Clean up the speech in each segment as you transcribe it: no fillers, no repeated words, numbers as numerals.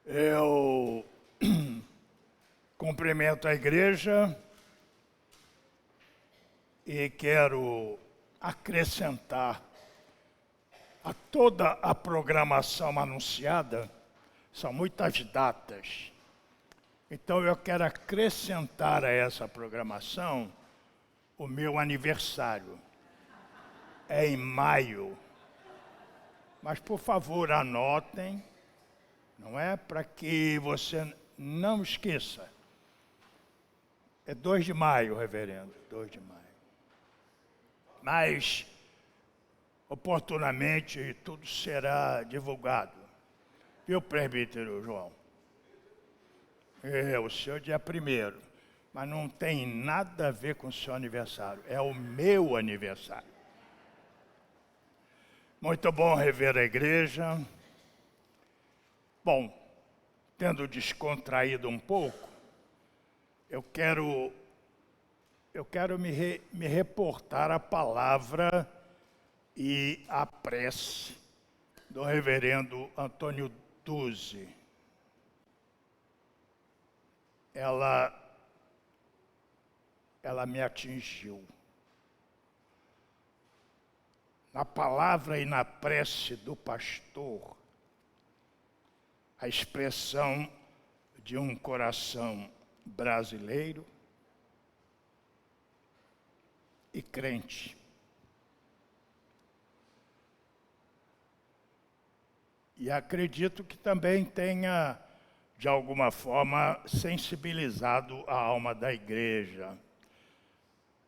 Eu cumprimento a igreja e quero acrescentar a toda a programação anunciada, são muitas datas. Então eu quero acrescentar a essa programação o meu aniversário. É em maio. Mas por favor anotem, não é? Para que você não esqueça. É 2 de maio, reverendo, 2 de maio. Mas, oportunamente, tudo será divulgado. Viu, presbítero João? O seu dia 1º. Mas não tem nada a ver com o seu aniversário. É o meu aniversário. Muito bom rever a igreja. Bom, tendo descontraído um pouco, eu quero me reportar à palavra e à prece do reverendo Antônio Duzzi. Ela me atingiu. Na palavra e na prece do pastor, a expressão de um coração brasileiro e crente. E acredito que também tenha, de alguma forma, sensibilizado a alma da igreja,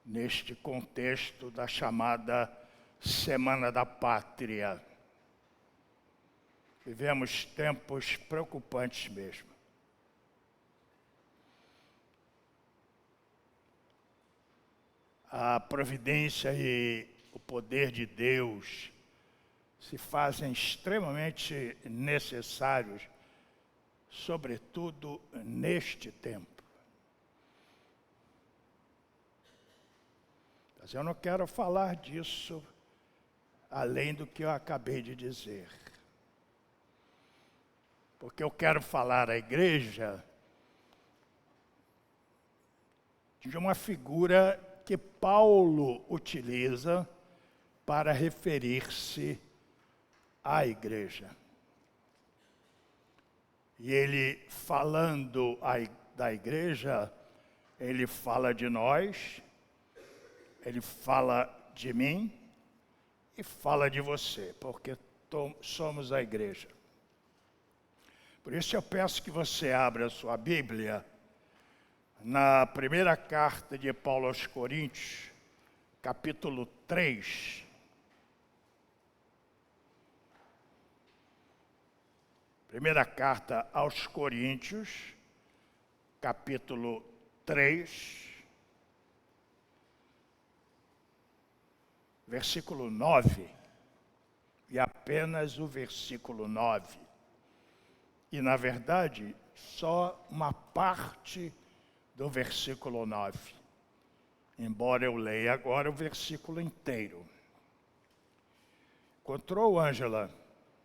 neste contexto da chamada Semana da Pátria. Vivemos tempos preocupantes mesmo. A providência e o poder de Deus se fazem extremamente necessários, sobretudo neste tempo. Mas eu não quero falar disso além do que eu acabei de dizer. Porque eu quero falar à igreja de uma figura que Paulo utiliza para referir-se à igreja. E ele, falando da igreja, ele fala de nós, ele fala de mim e fala de você, porque somos a igreja. Por isso eu peço que você abra a sua Bíblia na primeira carta de Paulo aos Coríntios, capítulo 3. Primeira carta aos Coríntios, capítulo 3, versículo 9, e apenas o versículo 9. E, na verdade, só uma parte do versículo 9. Embora eu leia agora o versículo inteiro. Encontrou, Ângela?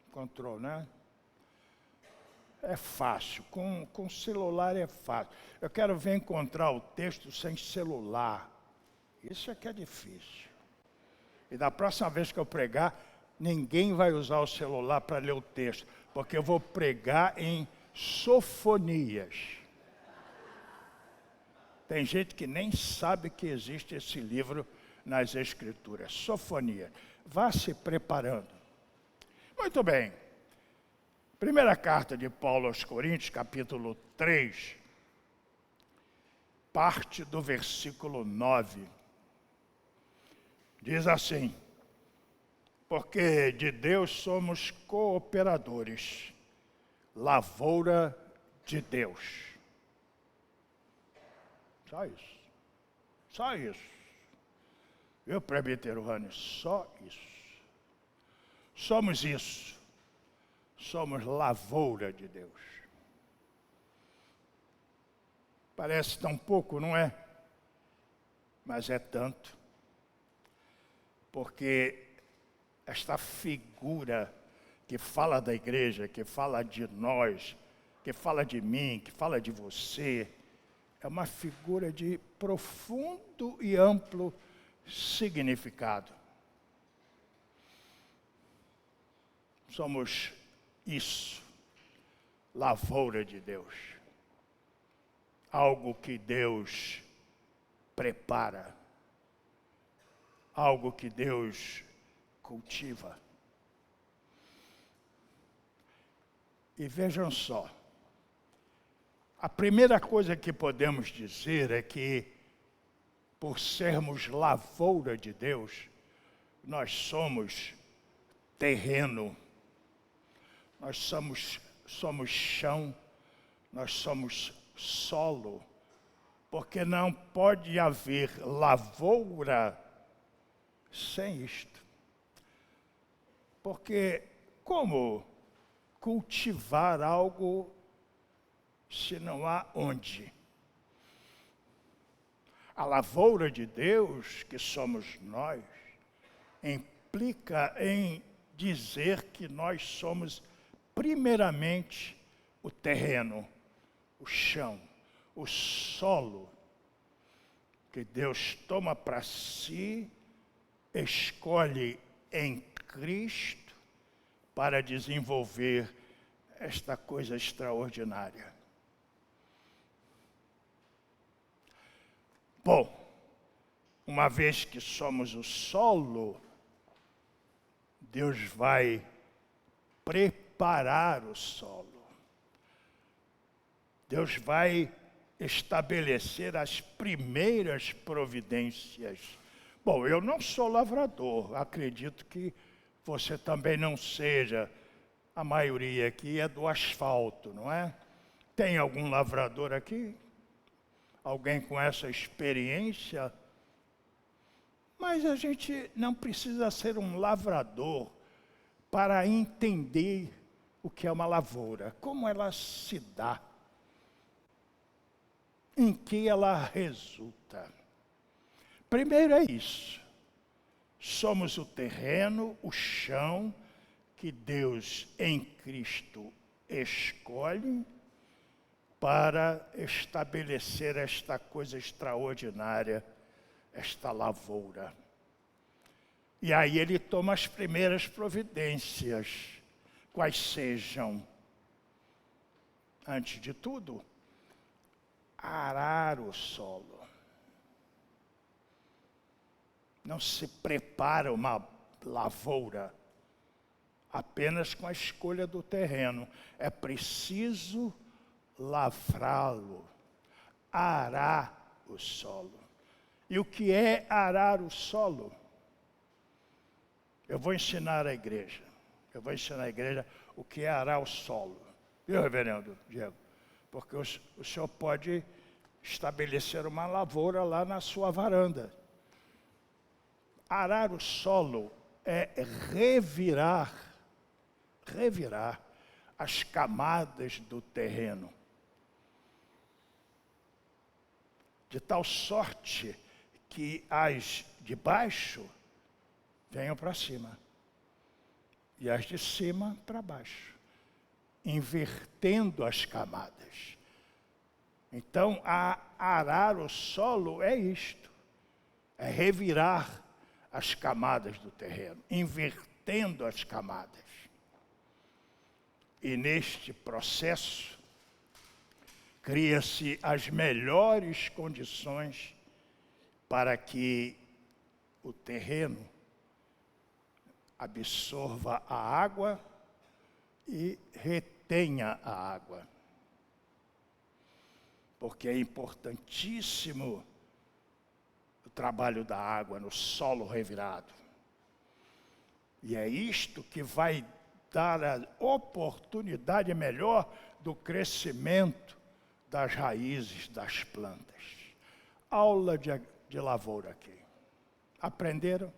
Encontrou, né? É fácil, com celular é fácil. Eu quero ver encontrar o texto sem celular. Isso é que é difícil. E da próxima vez que eu pregar, ninguém vai usar o celular para ler o texto, porque eu vou pregar em sofonias. Tem gente que nem sabe que existe esse livro nas Escrituras, sofonia. Vá se preparando. Muito bem. Primeira carta de Paulo aos Coríntios, capítulo 3, parte do versículo 9. Diz assim: porque de Deus somos cooperadores, lavoura de Deus. Só isso. Só isso. Viu, presbítero Rani? Só isso. Somos isso. Somos lavoura de Deus. Parece tão pouco, não é? Mas é tanto. Porque esta figura que fala da igreja, que fala de nós, que fala de mim, que fala de você, é uma figura de profundo e amplo significado. Somos isso, lavoura de Deus. Algo que Deus prepara. Algo que Deus cultiva. E vejam só, a primeira coisa que podemos dizer é que, por sermos lavoura de Deus, nós somos terreno, nós somos chão, nós somos solo, porque não pode haver lavoura sem isto. Porque como cultivar algo se não há onde? A lavoura de Deus, que somos nós, implica em dizer que nós somos, primeiramente, o terreno, o chão, o solo, que Deus toma para si, escolhe em Cristo, para desenvolver esta coisa extraordinária. Bom, uma vez que somos o solo, Deus vai preparar o solo. Deus vai estabelecer as primeiras providências. Bom, eu não sou lavrador, acredito que você também não seja. A maioria aqui é do asfalto, não é? Tem algum lavrador aqui? Alguém com essa experiência? Mas a gente não precisa ser um lavrador para entender o que é uma lavoura, como ela se dá, em que ela resulta. Primeiro é isso. Somos o terreno, o chão, que Deus em Cristo escolhe para estabelecer esta coisa extraordinária, esta lavoura. E aí ele toma as primeiras providências, quais sejam, antes de tudo, arar o solo. Não se prepara uma lavoura apenas com a escolha do terreno. É preciso lavrá-lo, arar o solo. E o que é arar o solo? Eu vou ensinar a igreja. Eu vou ensinar a igreja o que é arar o solo. Viu, reverendo Diego? Porque o senhor pode estabelecer uma lavoura lá na sua varanda. Arar o solo é revirar as camadas do terreno, de tal sorte que as de baixo venham para cima e as de cima para baixo, invertendo as camadas. Então, arar o solo é isto, é revirar as camadas do terreno, invertendo as camadas. E neste processo, cria-se as melhores condições para que o terreno absorva a água e retenha a água. Porque é importantíssimo o trabalho da água no solo revirado. E é isto que vai dar a oportunidade melhor do crescimento das raízes das plantas. Aula de lavoura aqui. Aprenderam?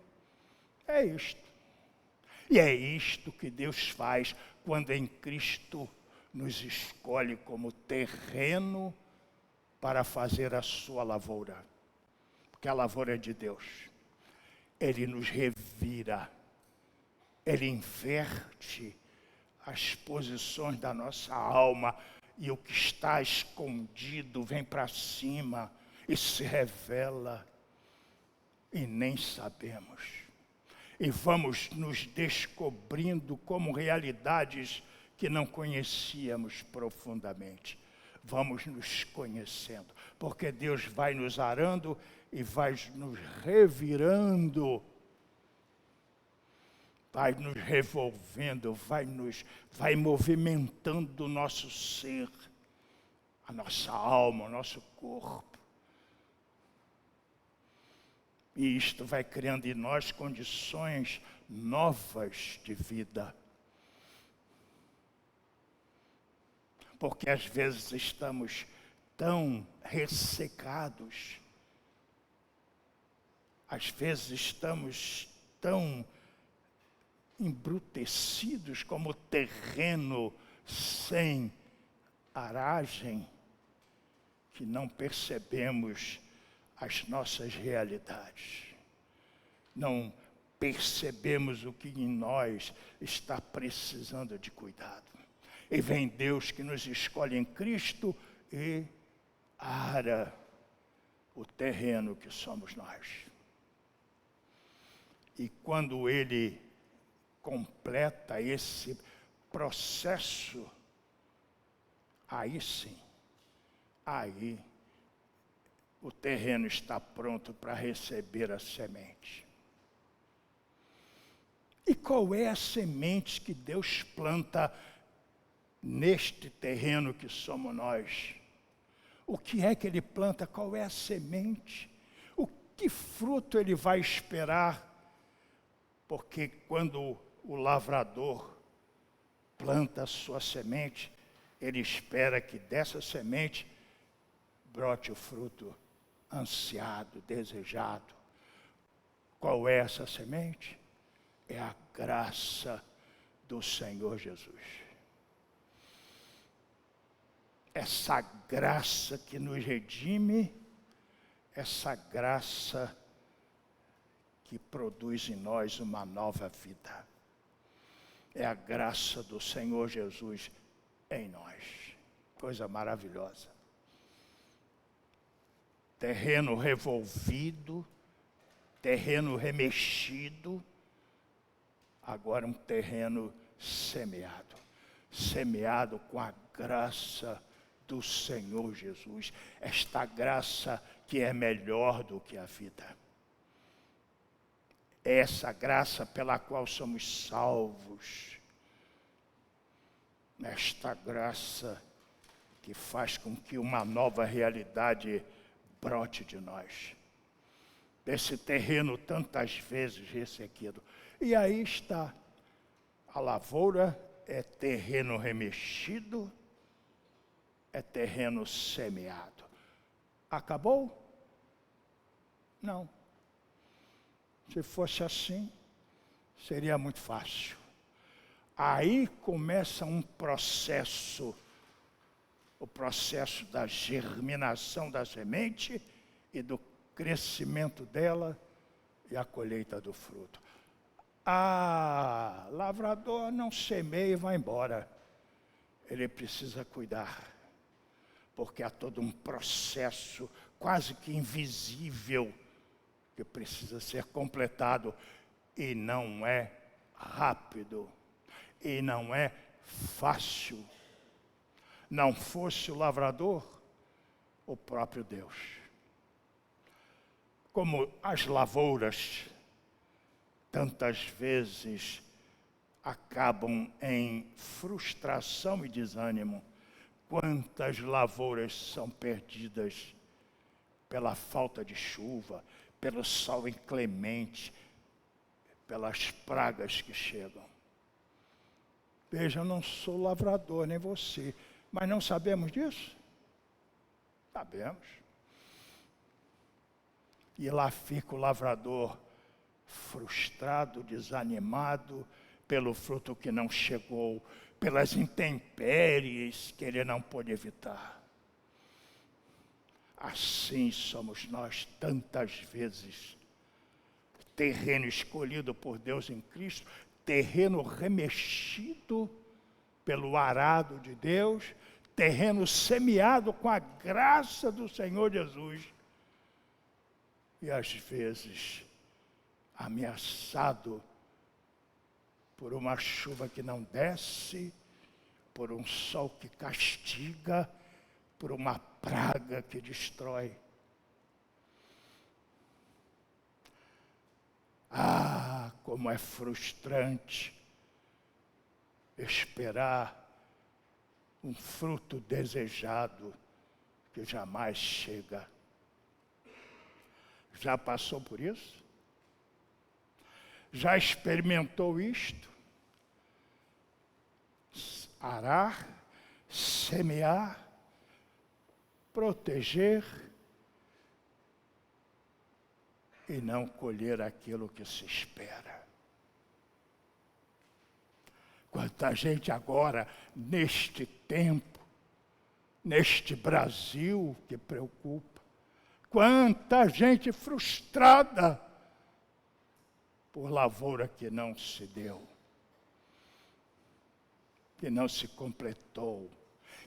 É isto. E é isto que Deus faz quando em Cristo nos escolhe como terreno para fazer a sua lavoura. Porque a lavoura é de Deus. Ele nos revira. Ele inverte as posições da nossa alma e o que está escondido vem para cima e se revela, e nem sabemos. E vamos nos descobrindo como realidades que não conhecíamos profundamente. Vamos nos conhecendo, porque Deus vai nos arando e vai nos revirando, vai nos revolvendo, vai movimentando o nosso ser, a nossa alma, o nosso corpo. E isto vai criando em nós condições novas de vida. Porque às vezes estamos tão ressecados, às vezes estamos tão embrutecidos como terreno sem aragem, que não percebemos as nossas realidades. Não percebemos o que em nós está precisando de cuidado. E vem Deus que nos escolhe em Cristo e ara o terreno que somos nós. E quando Ele completa esse processo, aí sim, aí o terreno está pronto para receber a semente. E qual é a semente que Deus planta neste terreno que somos nós? O que é que Ele planta? Qual é a semente? O que fruto Ele vai esperar? Porque quando o lavrador planta a sua semente, ele espera que dessa semente brote o fruto ansiado, desejado. Qual é essa semente? É a graça do Senhor Jesus. Essa graça que nos redime, essa graça que produz em nós uma nova vida. É a graça do Senhor Jesus em nós. Coisa maravilhosa. Terreno revolvido, terreno remexido, agora um terreno semeado. Semeado com a graça do Senhor Jesus. Esta graça que é melhor do que a vida. É essa graça pela qual somos salvos. Esta graça que faz com que uma nova realidade brote de nós. Desse terreno tantas vezes ressequido. E aí está. A lavoura é terreno remexido, é terreno semeado. Acabou? Não. Se fosse assim, seria muito fácil. Aí começa um processo, o processo da germinação da semente e do crescimento dela e a colheita do fruto. Ah, lavrador não semeia e vai embora. Ele precisa cuidar, porque há todo um processo quase que invisível que precisa ser completado, e não é rápido, e não é fácil. Não fosse o lavrador, o próprio Deus. Como as lavouras, tantas vezes acabam em frustração e desânimo. Quantas lavouras são perdidas pela falta de chuva, pelo sol inclemente, pelas pragas que chegam. Veja, eu não sou lavrador, nem você, mas não sabemos disso? Sabemos. E lá fica o lavrador frustrado, desanimado pelo fruto que não chegou, pelas intempéries que ele não pôde evitar. Assim somos nós tantas vezes. Terreno escolhido por Deus em Cristo, terreno remexido pelo arado de Deus, terreno semeado com a graça do Senhor Jesus. E às vezes ameaçado por uma chuva que não desce, por um sol que castiga, por uma praga que destrói. Ah, como é frustrante esperar um fruto desejado que jamais chega. Já passou por isso? Já experimentou isto? Arar, semear, proteger e não colher aquilo que se espera. Quanta gente agora, neste tempo, neste Brasil que preocupa, quanta gente frustrada por lavoura que não se deu, que não se completou,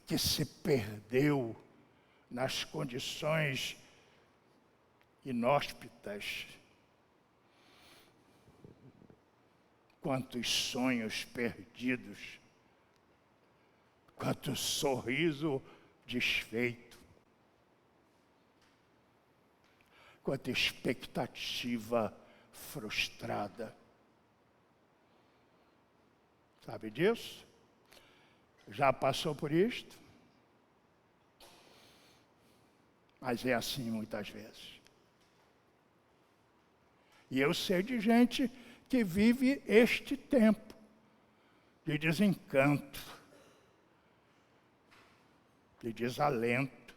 que se perdeu nas condições inóspitas. Quantos sonhos perdidos, quanto sorriso desfeito, quanta expectativa frustrada. Sabe disso? Já passou por isto? Mas é assim muitas vezes. E eu sei de gente que vive este tempo de desencanto, de desalento,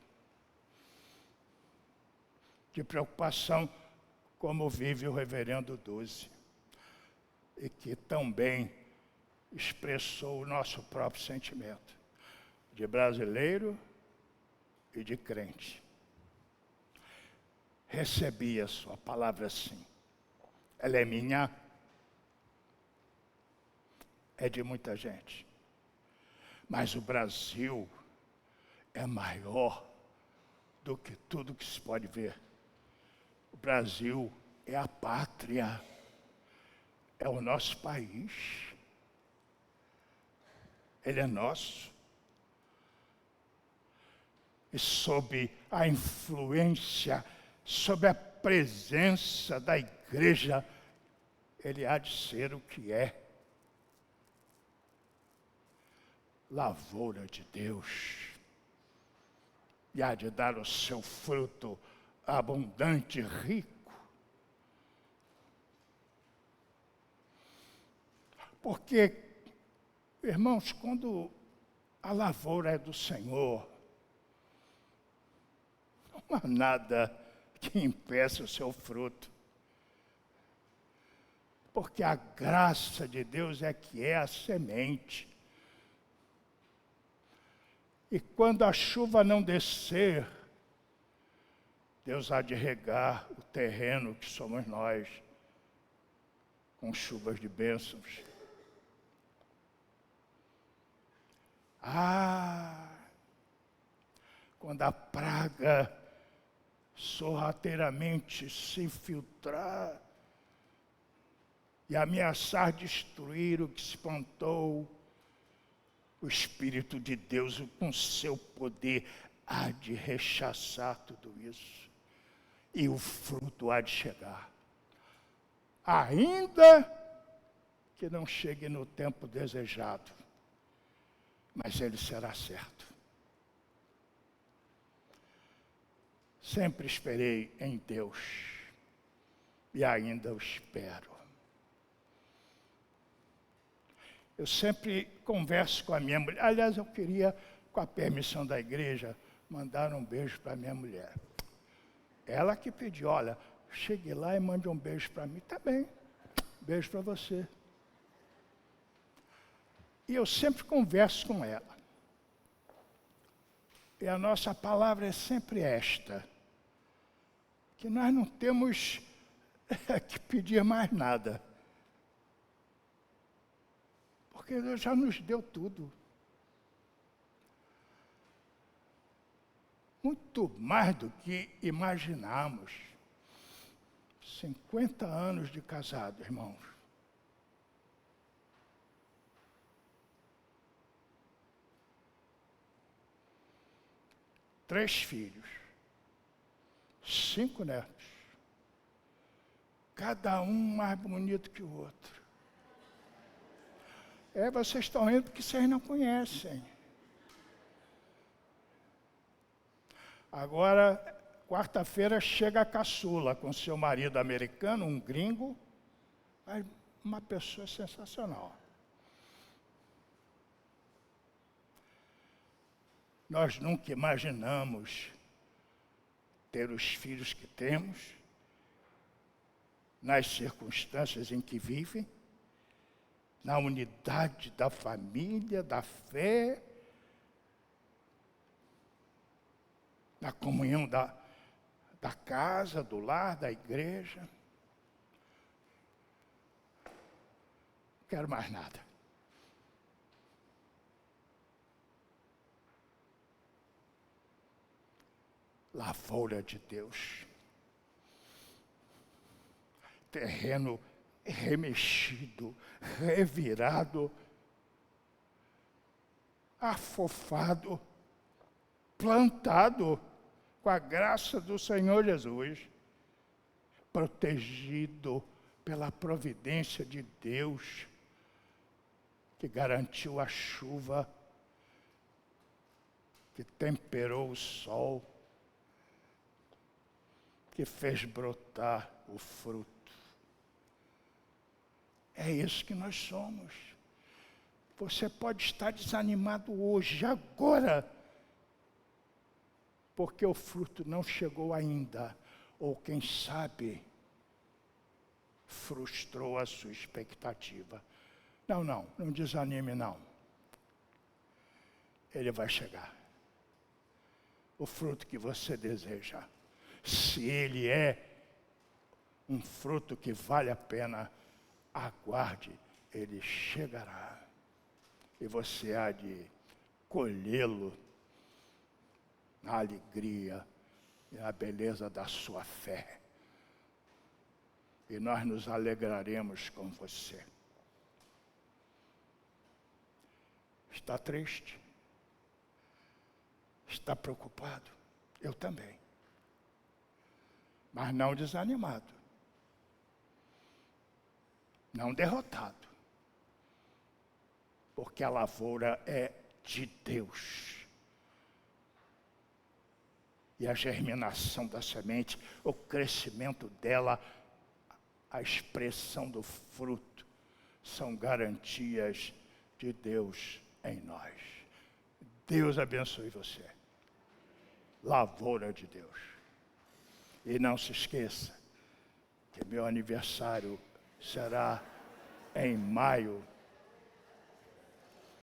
de preocupação, como vive o reverendo Duzi, e que também expressou o nosso próprio sentimento, de brasileiro e de crente. Recebi a sua palavra assim. Ela é minha, é de muita gente. Mas o Brasil é maior do que tudo que se pode ver. O Brasil é a pátria, é o nosso país. Ele é nosso. E sob a influência, sob a presença da igreja, ele há de ser o que é. Lavoura de Deus. E há de dar o seu fruto abundante, rico. Porque, irmãos, quando a lavoura é do Senhor, não há nada que impeça o seu fruto. Porque a graça de Deus é que é a semente. E quando a chuva não descer, Deus há de regar o terreno que somos nós, com chuvas de bênçãos. Ah, quando a praga sorrateiramente se infiltrar e ameaçar destruir o que se plantou, o Espírito de Deus, com seu poder, há de rechaçar tudo isso. E o fruto há de chegar. Ainda que não chegue no tempo desejado, mas ele será certo. Sempre esperei em Deus e ainda o espero. Eu sempre converso com a minha mulher. Aliás, eu queria, com a permissão da igreja, mandar um beijo para a minha mulher. Ela que pediu, olha, chegue lá e mande um beijo para mim. Tá bem, beijo para você. E eu sempre converso com ela. E a nossa palavra é sempre esta, que nós não temos que pedir mais nada. Porque Deus já nos deu tudo. muito mais do que imaginamos. 50 anos de casado, irmãos. Três filhos, 5 netos, cada um mais bonito que o outro. Vocês estão indo porque vocês não conhecem. Agora, quarta-feira, chega a caçula com seu marido americano, um gringo, mas uma pessoa sensacional. Nós nunca imaginamos ter os filhos que temos, nas circunstâncias em que vivem, na unidade da família, da fé, na comunhão da casa, do lar, da igreja. Não quero mais nada. Lavoura de Deus. Terreno remexido, revirado, afofado, plantado com a graça do Senhor Jesus, protegido pela providência de Deus, que garantiu a chuva, que temperou o sol, que fez brotar o fruto. É isso que nós somos. Você pode estar desanimado hoje, agora, porque o fruto não chegou ainda, ou quem sabe, frustrou a sua expectativa. Não desanime não. Ele vai chegar. O fruto que você deseja. Se ele é um fruto que vale a pena, aguarde, ele chegará. E você há de colhê-lo na alegria e na beleza da sua fé. E nós nos alegraremos com você. Está triste? Está preocupado? Eu também. Mas não desanimado. Não derrotado. Porque a lavoura é de Deus. E a germinação da semente, o crescimento dela, a expressão do fruto, são garantias de Deus em nós. Deus abençoe você. Lavoura de Deus. E não se esqueça que meu aniversário será em maio